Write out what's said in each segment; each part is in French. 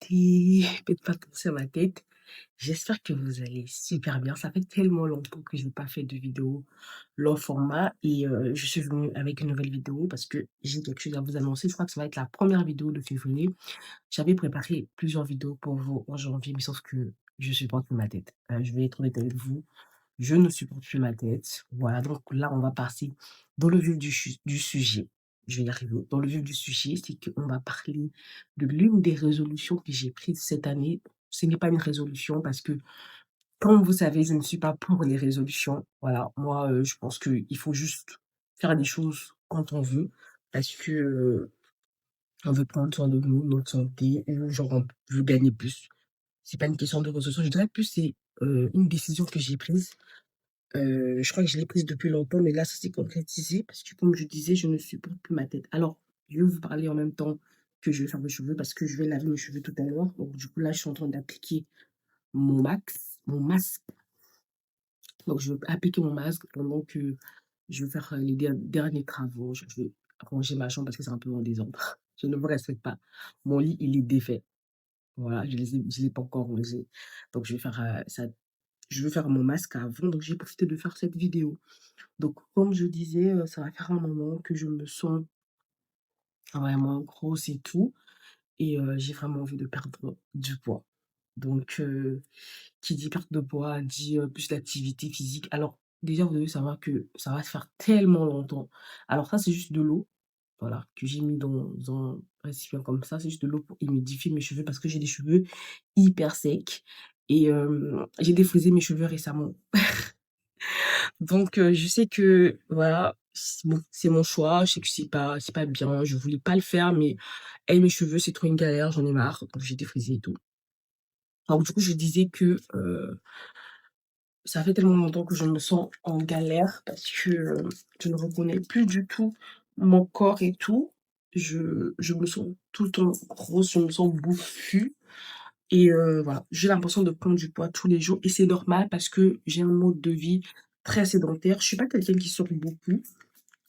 santé, faites pas penser à ma tête. J'espère que vous allez super bien. Ça fait tellement longtemps que je n'ai pas fait de vidéo long format et je suis venue avec une nouvelle vidéo parce que j'ai quelque chose à vous annoncer. Je crois que ça va être la première vidéo de février. J'avais préparé plusieurs vidéos pour vous en janvier, mais sauf que je supporte plus ma tête. Je vais être honnête avec vous, je ne supporte plus ma tête. Voilà, donc là, on va passer dans le vif du sujet. Je vais y arriver. Dans le vif du sujet, c'est qu'on va parler de l'une des résolutions que j'ai prises cette année. Ce n'est pas une résolution parce que, comme vous savez, je ne suis pas pour les résolutions. Voilà, moi, je pense qu'il faut juste faire des choses quand on veut parce que on veut prendre soin de nous, notre santé, ou genre on veut gagner plus. C'est pas une question de résolution. Je dirais plus c'est une décision que j'ai prise. Je crois que je l'ai prise depuis longtemps, mais là, ça s'est concrétisé parce que comme je disais, je ne supporte plus ma tête. Alors, je vais vous parler en même temps que je vais faire mes cheveux parce que je vais laver mes cheveux tout à l'heure. Donc du coup, là, je suis en train d'appliquer mon masque. Donc je vais appliquer mon masque pendant que je vais faire, les derniers travaux. Je vais ranger ma chambre parce que c'est un peu en désordre. Je ne me respecte pas. Mon lit, il est défait. Voilà, je l'ai pas encore rangé. Donc je vais faire, ça je veux faire mon masque avant, donc j'ai profité de faire cette vidéo. Donc, comme je disais, ça va faire un moment que je me sens vraiment grosse et tout et j'ai vraiment envie de perdre du poids. Donc, qui dit perte de poids dit, plus d'activité physique. Alors, déjà, vous devez savoir que ça va se faire tellement longtemps. Alors ça, c'est juste de l'eau, voilà, que j'ai mis dans un récipient comme ça. C'est juste de l'eau pour humidifier mes cheveux parce que j'ai des cheveux hyper secs et j'ai défrisé mes cheveux récemment. Donc je sais que voilà, c'est mon choix, je sais que c'est pas bien, je voulais pas le faire, mais et mes cheveux, c'est trop une galère, j'en ai marre, donc j'ai défrisé et tout. Donc du coup, je disais que, ça fait tellement longtemps que je me sens en galère parce que, je ne reconnais plus du tout mon corps et tout. Je me sens tout le temps grosse, je me sens bouffue et voilà, j'ai l'impression de prendre du poids tous les jours et c'est normal parce que j'ai un mode de vie très sédentaire. Je suis pas quelqu'un qui sort beaucoup.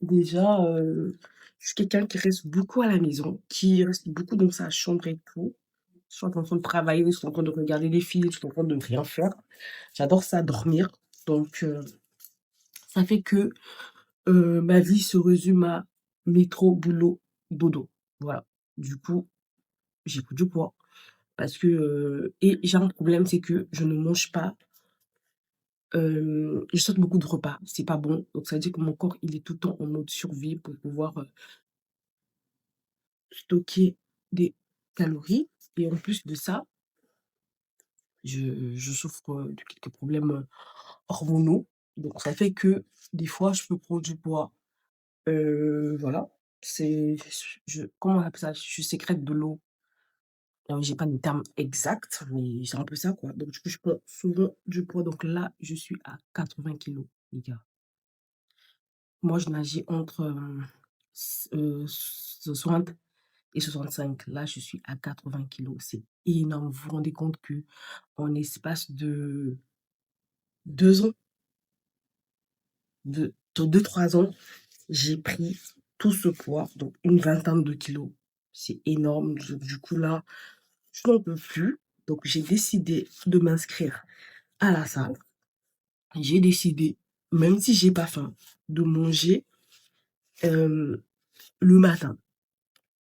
Déjà, je suis quelqu'un qui reste beaucoup à la maison, qui reste beaucoup dans sa chambre et tout. Je suis en train de travailler, je suis en train de regarder des films, je suis en train de rien faire. J'adore ça, dormir. Donc, ça fait que, ma vie se résume à métro, boulot, dodo. Voilà. Du coup, j'ai pris du poids parce que, et j'ai un problème, c'est que je ne mange pas, je saute beaucoup de repas, c'est pas bon. Donc ça veut dire que mon corps, il est tout le temps en mode survie pour pouvoir, stocker des calories et en plus de ça, je souffre, de quelques problèmes, hormonaux. Donc ça fait que des fois, je peux prendre du poids. Voilà, c'est comment on appelle ça? Je sécrète de l'eau. J'ai pas le terme exact, mais c'est un peu ça, quoi. Donc du coup, je prends souvent du poids. Donc là, je suis à 80 kilos, les gars. Moi, je nageais entre, 60 et 65. Là, je suis à 80 kilos. C'est énorme. Vous vous rendez compte que en l'espace de 2 ans, de 2-3 ans, j'ai pris tout ce poids, donc une vingtaine de kilos. C'est énorme. Du coup, là, je n'en peux plus. Donc, j'ai décidé de m'inscrire à la salle. J'ai décidé, même si j'ai pas faim, de manger le matin,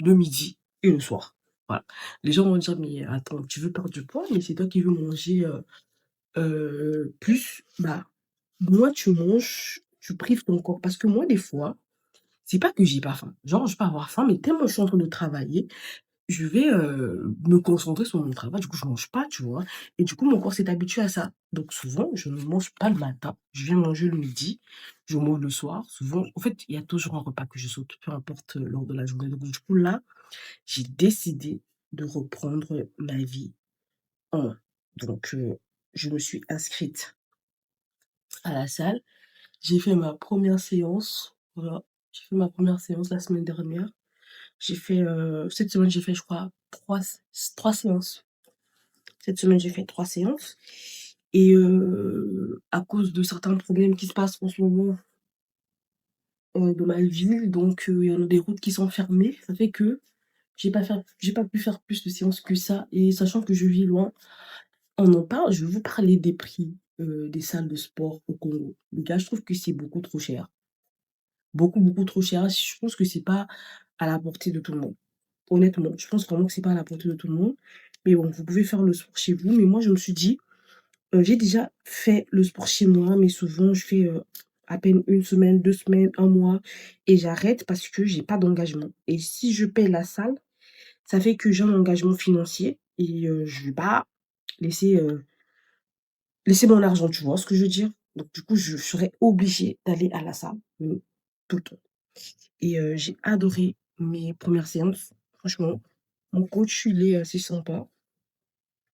le midi et le soir. Voilà. Les gens vont dire, mais attends, tu veux perdre du poids, mais c'est toi qui veux manger plus. Bah, moi, tu manges, tu prives ton corps. Parce que moi, des fois, c'est pas que j'ai pas faim. Genre, je peux avoir faim, mais tellement je suis en train de travailler, je vais, me concentrer sur mon travail, du coup, je mange pas, tu vois? Et du coup, mon corps s'est habitué à ça. Donc souvent, je ne mange pas le matin, je viens manger le midi, je mange le soir. Souvent en fait, il y a toujours un repas que je saute, peu importe, lors de la journée. Donc du coup, là, j'ai décidé de reprendre ma vie en main. Donc je me suis inscrite à la salle. J'ai fait ma première séance, voilà. J'ai fait ma première séance la semaine dernière. J'ai fait, cette semaine, j'ai fait, je crois, 3 séances. Cette semaine, j'ai fait 3 séances et à cause de certains problèmes qui se passent en ce moment, dans ma ville, donc il y en a des routes qui sont fermées. Ça fait que j'ai pas pu faire plus de séances que ça et sachant que je vis loin, on en parle, je vais vous parler des prix, des salles de sport au Congo. Les gars, je trouve que c'est beaucoup trop cher. Beaucoup, beaucoup trop cher. Je pense que c'est pas à la portée de tout le monde. Honnêtement, je pense vraiment que c'est pas à la portée de tout le monde. Mais bon, vous pouvez faire le sport chez vous. Mais moi, je me suis dit, j'ai déjà fait le sport chez moi, mais souvent je fais, à peine une semaine, 2 semaines, un mois et j'arrête parce que j'ai pas d'engagement et si je paye la salle, ça fait que j'ai un engagement financier et je vais pas laisser, laisser mon argent, tu vois ce que je veux dire? Donc du coup, je serais obligée d'aller à la salle, tout le temps et j'ai adoré mes premières séances. Franchement, mon coach, il est assez sympa,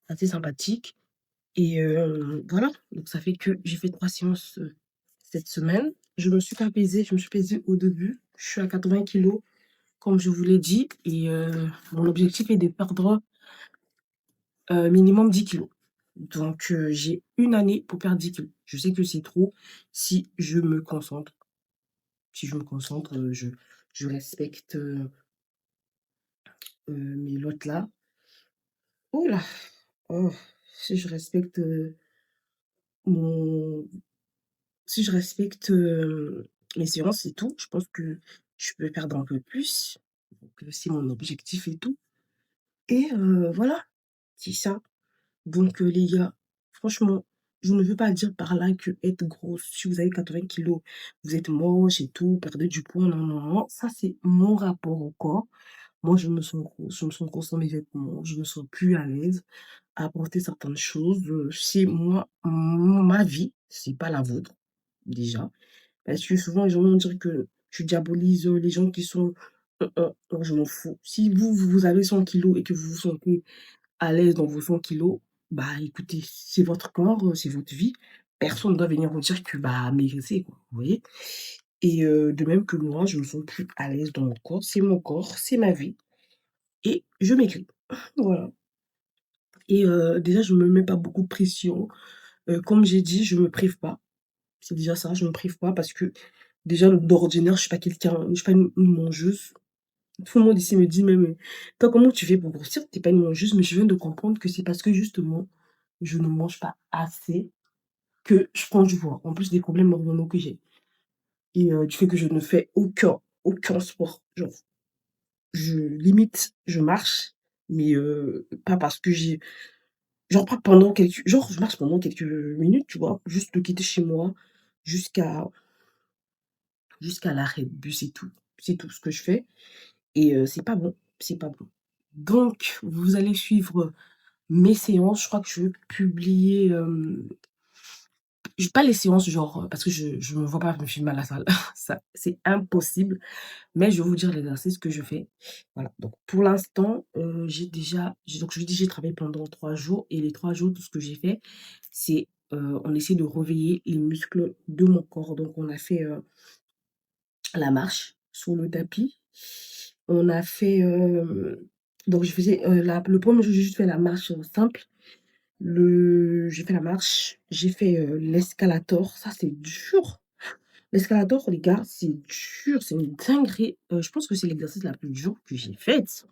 assez sympathique et voilà. Donc ça fait que j'ai fait 3 séances, cette semaine. Je me suis pas pesée, je me suis pesée au début. Je suis à 80 kilos, comme je vous l'ai dit et mon objectif est de perdre, minimum 10 kilos. Donc j'ai une année pour perdre 10 kilos. Je sais que c'est trop si je me concentre. Si je me concentre, je respecte, mes lots là. Oh là! Oh, si je respecte, mon si je respecte, mes séances et tout, je pense que je peux perdre un peu plus. Donc c'est mon objectif et tout et voilà, c'est ça. Donc les gars, franchement, je ne veux pas dire par là que être grosse, si vous avez 80 kilos, vous êtes moche et tout, perdez du poids, non, non, non. Ça, c'est mon rapport au corps. Moi, je me sens grosse dans mes vêtements, je me sens plus à l'aise à porter certaines choses. C'est moi, ma vie, c'est pas la vôtre, déjà. Parce que souvent, les gens vont dire que je diabolise les gens qui sont... non, je m'en fous. Si vous avez 100 kilos et que vous vous sentez à l'aise dans vos 100 kilos, bah, écoutez, c'est votre corps, c'est votre vie. Personne ne doit venir vous dire que, bah, maigrissez, quoi, vous voyez? Et de même que moi, je me sens plus à l'aise dans mon corps, c'est ma vie et je maigris. Voilà et déjà, je me mets pas beaucoup de pression. Comme j'ai dit, je me prive pas. C'est déjà ça, je me prive pas parce que déjà, d'ordinaire, je suis pas une mangeuse. Tout le monde ici me dit même: «Toi, comment tu fais pour grossir? Tu es pas une mangeuse», mais je viens de comprendre que c'est parce que justement, je ne mange pas assez que je prends du poids, en plus des problèmes hormonaux que j'ai et du fait que je ne fais aucun sport. Genre, je marche, mais pas parce que j'ai genre pas pendant quelques genre je marche pendant quelques minutes, tu vois? Juste de quitter chez moi jusqu'à l'arrêt de bus et tout. C'est tout ce que je fais et c'est pas bon, c'est pas bon. Donc vous allez suivre mes séances. Je crois que je vais publier, pas les séances genre, parce que je me vois pas me filmer à la salle, ça c'est impossible, mais je vais vous dire l'exercice que je fais. Voilà, donc pour l'instant, donc je vous dis, j'ai travaillé pendant 3 jours et les 3 jours, tout ce que j'ai fait, c'est, on essaie de réveiller les muscles de mon corps. Donc on a fait, la marche sur le tapis. On a fait, donc je faisais, le 1er jour, j'ai juste fait la marche, simple. J'ai fait la marche, j'ai fait, l'escalator, ça c'est dur. L'escalator les gars, c'est dur, c'est une dinguerie. Je pense que c'est l'exercice la plus dure que j'ai faite.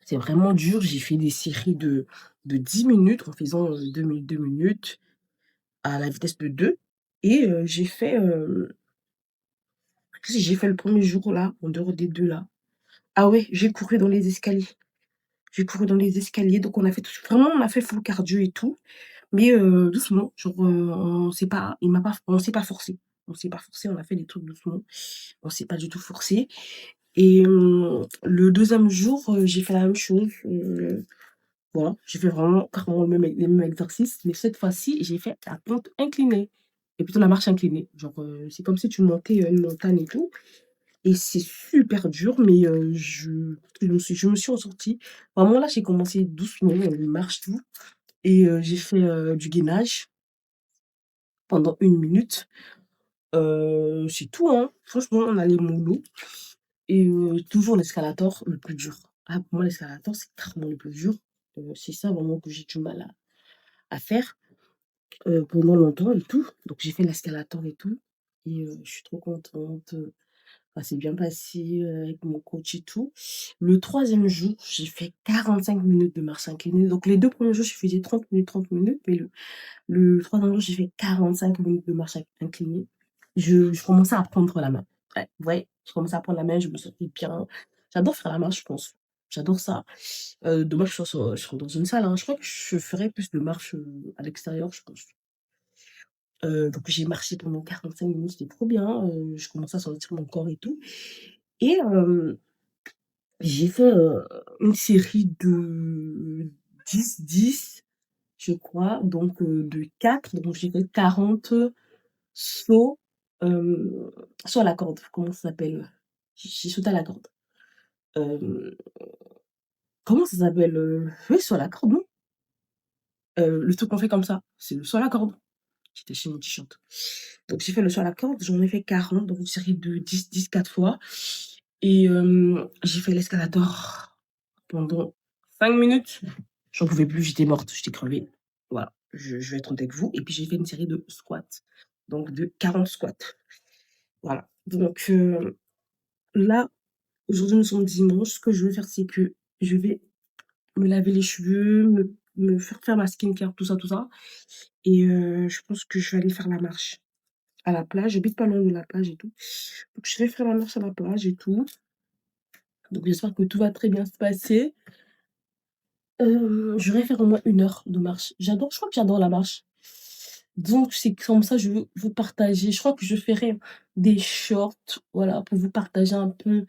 C'est vraiment dur, j'ai fait des séries de 10 minutes en faisant, 2 minutes à la vitesse de 2 et j'ai fait le 1er jour là, en dehors des 2 là. Ah ouais, j'ai couru dans les escaliers. J'ai couru dans les escaliers, donc on a fait full cardio et tout. Mais doucement, genre, on s'est pas forcé. On s'est pas forcé, on a fait des trucs doucement. On s'est pas du tout forcé et le 2e jour, j'ai fait la même chose, voilà, j'ai fait vraiment carrément les mêmes exercices, mais cette fois-ci, j'ai fait la pente inclinée et plutôt la marche inclinée. Genre, c'est comme si tu montais, une montagne et tout et c'est super dur, mais je me suis en sortie. Vraiment là, j'ai commencé doucement, marche, tout et j'ai fait, du gainage pendant 1 minute. C'est tout, hein. Franchement, on allait mollo et toujours l'escalator, le plus dur. Ah, pour moi, l'escalator, c'est clairement le plus dur. C'est ça vraiment que j'ai du mal à faire, pendant longtemps et tout. Donc j'ai fait l'escalator et tout et je suis trop contente. Ça s'est bien passé, avec mon coach et tout. Le troisième jour, j'ai fait 45 minutes de marche inclinée. Donc les 2 premiers jours, je faisais 30 minutes, mais le 3e jour, j'ai fait 45 minutes de marche inclinée. Je commençais à prendre la main. Ouais, je commençais à prendre la main, je me sentais bien. J'adore faire la marche, je pense. J'adore ça. Dommage que je sois dans une salle, hein. Je crois que je ferais plus de marche, à l'extérieur, je pense. Donc j'ai marché pendant 45 minutes, c'était trop bien, je commençais à sentir mon corps et tout et j'ai fait, une série de 10-10, je crois, donc de 4, donc j'ai fait 40 sauts, hem, sauts à la corde, comment ça s'appelle? J'ai sauté à la corde. Hem, Comment ça s'appelle? Oui, saut à la corde, non? Le truc qu'on fait comme ça, c'est le saut à la corde. J'étais chez mon t-shirt. Donc j'ai fait le saut à la corde, j'en ai fait 40, donc une série de 10-10 4 fois et j'ai fait l'escalator pendant 5 minutes. J'en pouvais plus, j'étais morte, j'étais crevée. Voilà, je vais être honnête avec vous et puis j'ai fait une série de squats, donc de 40 squats. Voilà, donc là, aujourd'hui nous sommes dimanche, ce que je vais faire, c'est que je vais me laver les cheveux, me faire ma skincare, tout ça et je pense que je vais aller faire la marche. À la plage, j'habite pas loin de la plage et tout. Donc je vais faire la marche à la plage et tout. Donc j'espère que tout va très bien se passer. Je vais faire au moins 1 heure de marche. Je crois que j'adore la marche. Donc c'est comme ça, je veux vous partager. Je crois que je ferai des shorts, voilà, pour vous partager un peu,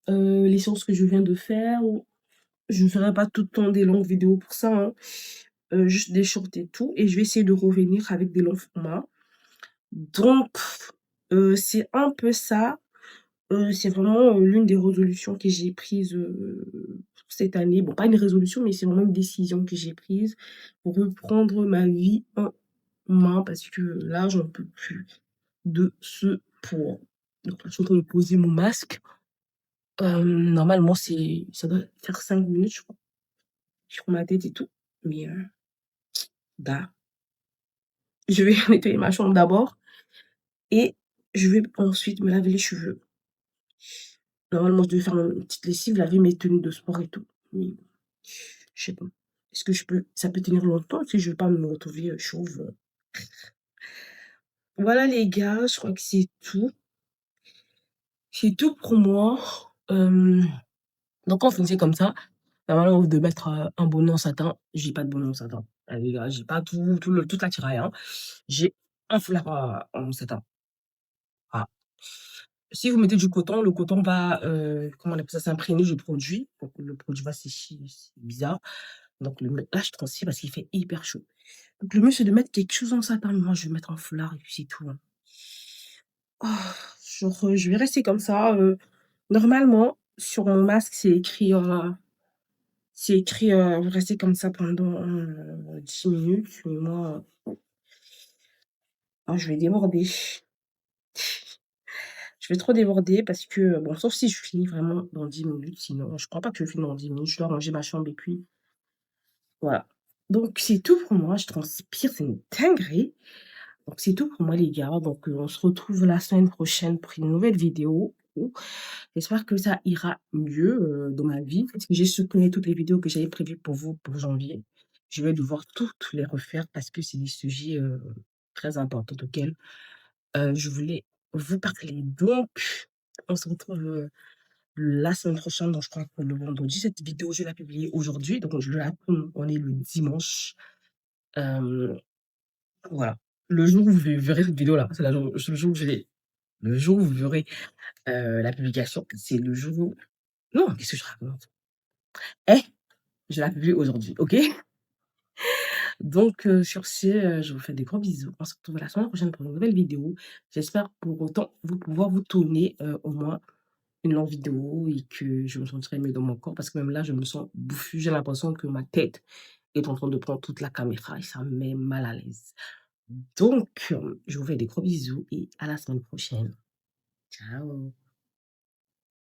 les séances que je viens de faire. Je ne ferai pas tout le temps des longues vidéos pour ça, hein. Juste des shorts et tout et je vais essayer de revenir avec des longs formats. Donc c'est un peu ça. C'est vraiment, l'une des résolutions que j'ai prises, pour cette année. Bon, pas une résolution, mais c'est vraiment une décision que j'ai prise pour reprendre ma vie en main parce que là, j'en peux plus de ce poids. Donc là, je suis en train de poser mon masque. Normalement, ça doit faire 5 minutes, je crois, sur ma tête et tout. Mais, bah, je vais nettoyer ma chambre d'abord et je vais ensuite me laver les cheveux. Normalement, je devais faire une petite lessive, laver mes tenues de sport et tout. Mais je sais pas. Est-ce que ça peut tenir longtemps si je veux pas me retrouver, chauve, Voilà les gars, je crois que c'est tout. C'est tout pour moi. Donc on faisait comme ça. Normalement, de mettre, un bonnet en satin. J'ai pas de bonnet en satin. Ah les gars, j'ai pas toute la tiraille, hein. J'ai un foulard, en satin. Voilà. Si vous mettez du coton, le coton va, comment on appelle ça? S'imprégner du produit. Donc le produit va sécher, c'est bizarre. Donc le mieux là, je transpire parce qu'il fait hyper chaud. Donc le mieux, c'est de mettre quelque chose en satin. Moi, je vais mettre un foulard et puis c'est tout, hein. Ah, genre, je vais rester comme ça, normalement, sur mon masque, rester comme ça pendant, 10 minutes, mais moi, je vais déborder. Je vais trop déborder parce que, bon, sauf si je finis vraiment dans 10 minutes, sinon je crois pas que je finis dans 10 minutes. Je dois ranger ma chambre et puis voilà. Donc c'est tout pour moi, je transpire, c'est une dinguerie. Donc c'est tout pour moi les gars, donc on se retrouve la semaine prochaine pour une nouvelle vidéo. J'espère que ça ira mieux, dans ma vie parce que j'ai supprimé toutes les vidéos que j'avais prévues pour vous pour janvier. Je vais devoir toutes les refaire parce que c'est des sujets, très importants auxquels, je voulais vous parler. Donc on se retrouve, la semaine prochaine, donc je crois que le vendredi. Cette vidéo, je vais la publier aujourd'hui, donc je la tourne, on est le dimanche. Hem, voilà. Le jour où vous verrez cette vidéo-là, c'est le jour où vous verrez, la publication, c'est le jour où non, qu'est-ce que je raconte? Eh, je la publie aujourd'hui, OK? Donc sur ce, je vous fais des gros bisous. On se retrouve la semaine prochaine pour une nouvelle vidéo. J'espère pour autant pouvoir vous tourner, au moins une longue vidéo et que je me sentirai mieux dans mon corps parce que même là, je me sens bouffue. J'ai l'impression que ma tête est en train de prendre toute la caméra et ça me met mal à l'aise. Donc je vous fais des gros bisous et à la semaine prochaine. Ciao.